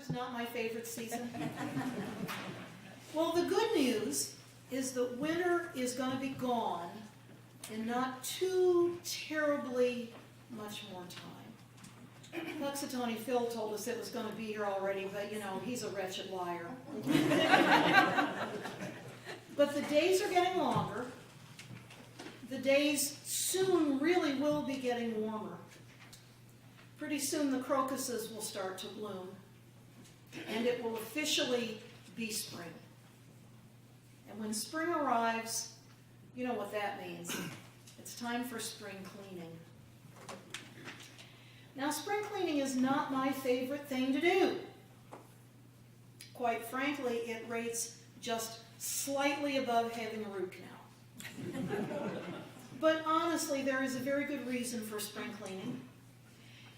is not my favorite season. Well, the good news is that winter is going to be gone in not too terribly much more time. Puxatony Phil told us it was going to be here already, but you know, he's a wretched liar. But the days are getting longer. The days soon really will be getting warmer. Pretty soon the crocuses will start to bloom, and it will officially be spring. And when spring arrives, you know what that means. It's time for spring cleaning. Now, spring cleaning is not my favorite thing to do. Quite frankly, it rates just slightly above having a root canal. But honestly, there is a very good reason for spring cleaning.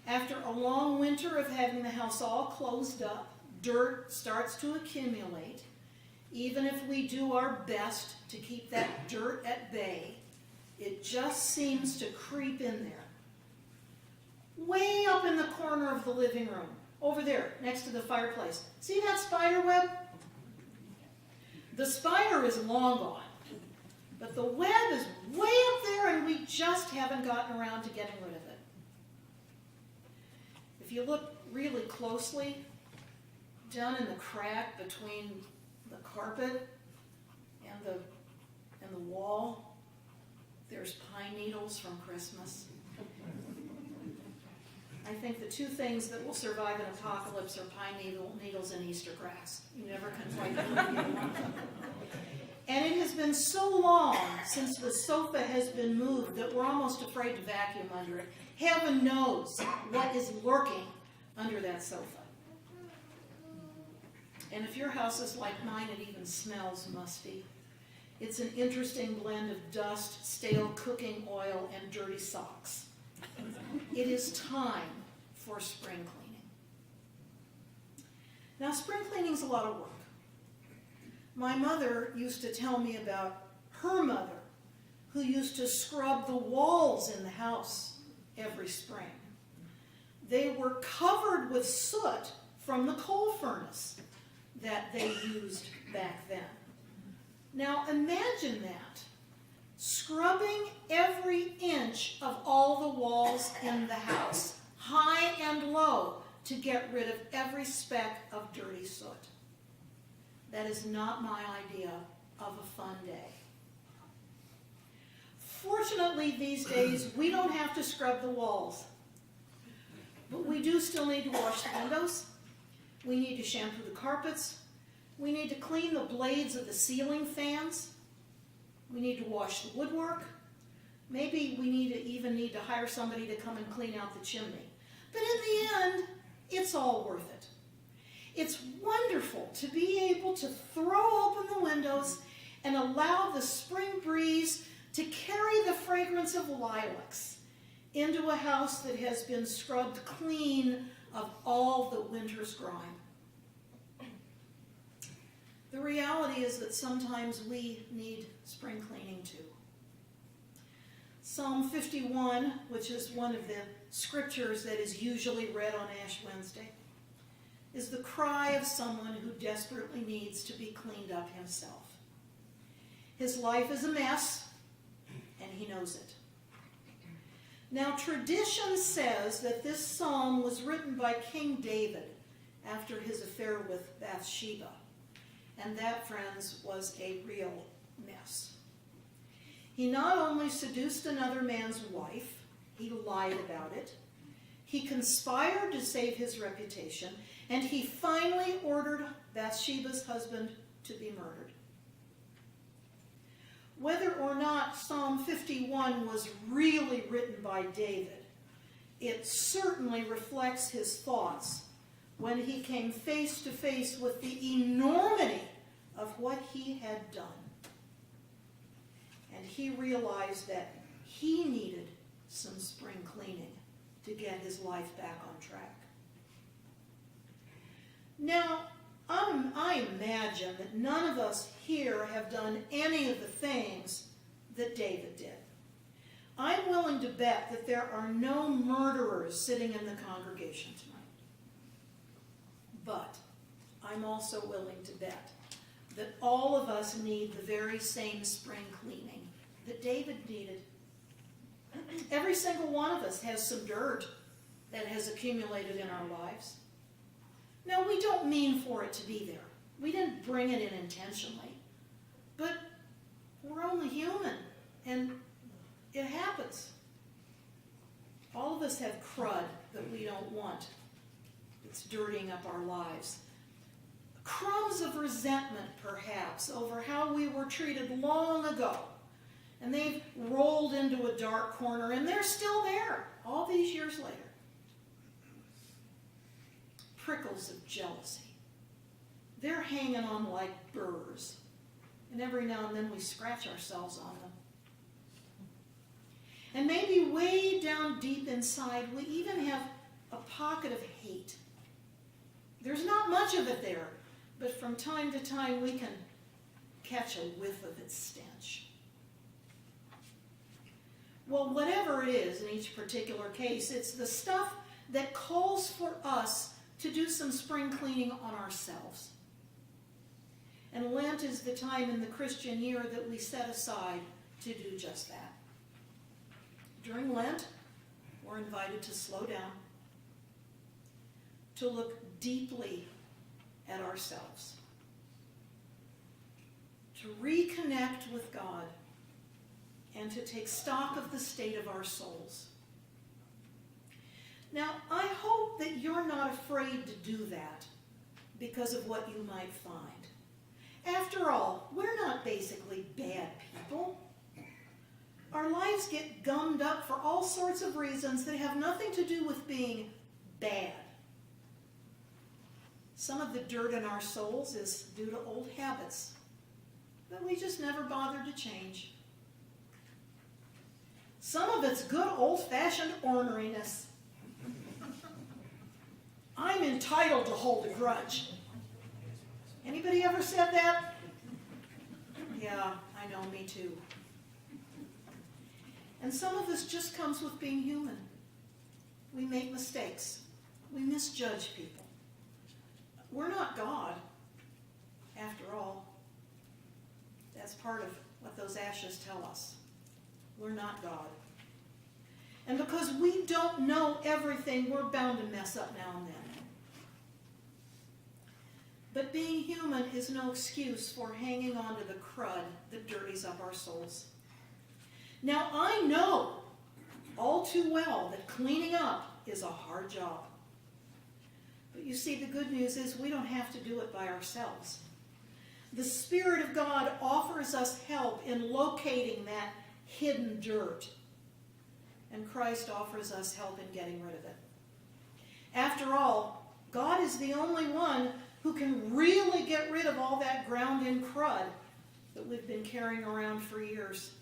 After a long winter of having the house all closed up, dirt starts to accumulate. Even if we do our best to keep that dirt at bay, it just seems to creep in there. Way up in the corner of the living room, over there, next to the fireplace. See that spider web? The spider is long gone, but the web is way up there and we just haven't gotten around to getting rid of it. If you look really closely, down in the crack between the carpet and the wall, there's pine needles from Christmas. I think the two things that will survive an apocalypse are pine needles and Easter grass. You never can quite do one. And it has been so long since the sofa has been moved that we're almost afraid to vacuum under it. Heaven knows what is lurking under that sofa. And if your house is like mine, it even smells musty. It's an interesting blend of dust, stale cooking oil, and dirty socks. It is time for spring cleaning. Now, spring cleaning is a lot of work. My mother used to tell me about her mother, who used to scrub the walls in the house every spring. They were covered with soot from the coal furnace that they used back then. Now, imagine that. Scrubbing every inch of all the walls in the house, high and low, to get rid of every speck of dirty soot. That is not my idea of a fun day. Fortunately, these days, we don't have to scrub the walls. But we do still need to wash the windows. We need to shampoo the carpets. We need to clean the blades of the ceiling fans. We need to wash the woodwork. Maybe we even need to hire somebody to come and clean out the chimney. But in the end, it's all worth it. It's wonderful to be able to throw open the windows and allow the spring breeze to carry the fragrance of lilacs into a house that has been scrubbed clean of all the winter's grime. The reality is that sometimes we need spring cleaning too. Psalm 51, which is one of the scriptures that is usually read on Ash Wednesday, is the cry of someone who desperately needs to be cleaned up himself. His life is a mess, and he knows it. Now, tradition says that this psalm was written by King David after his affair with Bathsheba. And that, friends, was a real mess. He not only seduced another man's wife, he lied about it, he conspired to save his reputation, and he finally ordered Bathsheba's husband to be murdered. Whether or not Psalm 51 was really written by David, it certainly reflects his thoughts when he came face to face with the enormity of what he had done. And he realized that he needed some spring cleaning to get his life back on track. Now, I imagine that none of us here have done any of the things that David did. I'm willing to bet that there are no murderers sitting in the congregation tonight. But I'm also willing to bet that all of us need the very same spring cleaning that David needed. Every single one of us has some dirt that has accumulated in our lives. Now, we don't mean for it to be there. We didn't bring it in intentionally. But we're only human, and it happens. All of us have crud that we don't want. It's dirtying up our lives. Crumbs of resentment, perhaps, over how we were treated long ago. And they've rolled into a dark corner, and they're still there all these years later. Prickles of jealousy. They're hanging on like burrs. And every now and then we scratch ourselves on them. And maybe way down deep inside, we even have a pocket of hate. There's not much of it there, but from time to time we can catch a whiff of its stench. Well, whatever it is in each particular case, it's the stuff that calls for us to do some spring cleaning on ourselves. And Lent is the time in the Christian year that we set aside to do just that. During Lent, we're invited to slow down, to look deeply at ourselves, to reconnect with God, and to take stock of the state of our souls. Now, I hope that you're not afraid to do that because of what you might find. After all, we're not basically bad people. Our lives get gummed up for all sorts of reasons that have nothing to do with being bad. Some of the dirt in our souls is due to old habits that we just never bothered to change. Some of it's good old-fashioned orneriness. I'm entitled to hold a grudge. Anybody ever said that? Yeah, I know, me too. And some of this just comes with being human. We make mistakes. We misjudge people. We're not God, after all. That's part of what those ashes tell us. We're not God. And because we don't know everything, we're bound to mess up now and then. But being human is no excuse for hanging on to the crud that dirties up our souls. Now, I know all too well that cleaning up is a hard job. But you see, the good news is we don't have to do it by ourselves. The Spirit of God offers us help in locating that hidden dirt. And Christ offers us help in getting rid of it. After all, God is the only one who can really get rid of all that ground-in crud that we've been carrying around for years.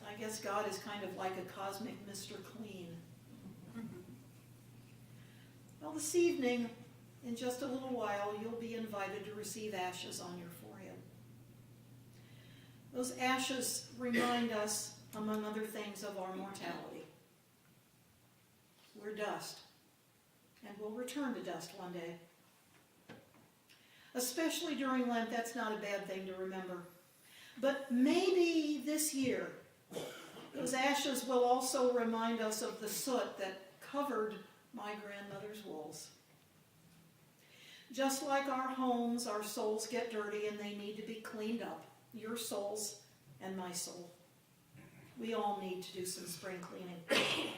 I guess God is kind of like a cosmic Mr. Clean. Well, this evening, in just a little while, you'll be invited to receive ashes on your forehead. Those ashes remind us, among other things, of our mortality. We're dust, and we'll return to dust one day. Especially during Lent, that's not a bad thing to remember. But maybe this year, those ashes will also remind us of the soot that covered my grandmother's walls. Just like our homes, our souls get dirty and they need to be cleaned up. Your souls and my soul. We all need to do some spring cleaning.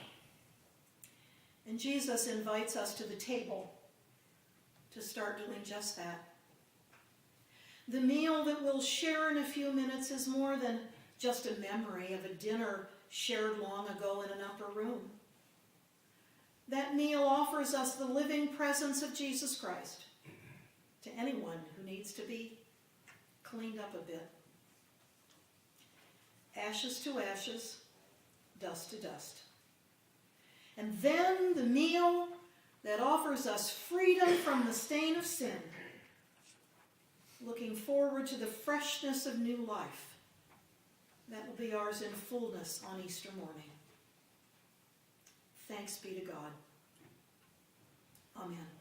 And Jesus invites us to the table to start doing just that. The meal that we'll share in a few minutes is more than just a memory of a dinner shared long ago in an upper room. That meal offers us the living presence of Jesus Christ to anyone who needs to be cleaned up a bit. Ashes to ashes, dust to dust. And then the meal that offers us freedom from the stain of sin, looking forward to the freshness of new life. That will be ours in fullness on Easter morning. Thanks be to God. Amen.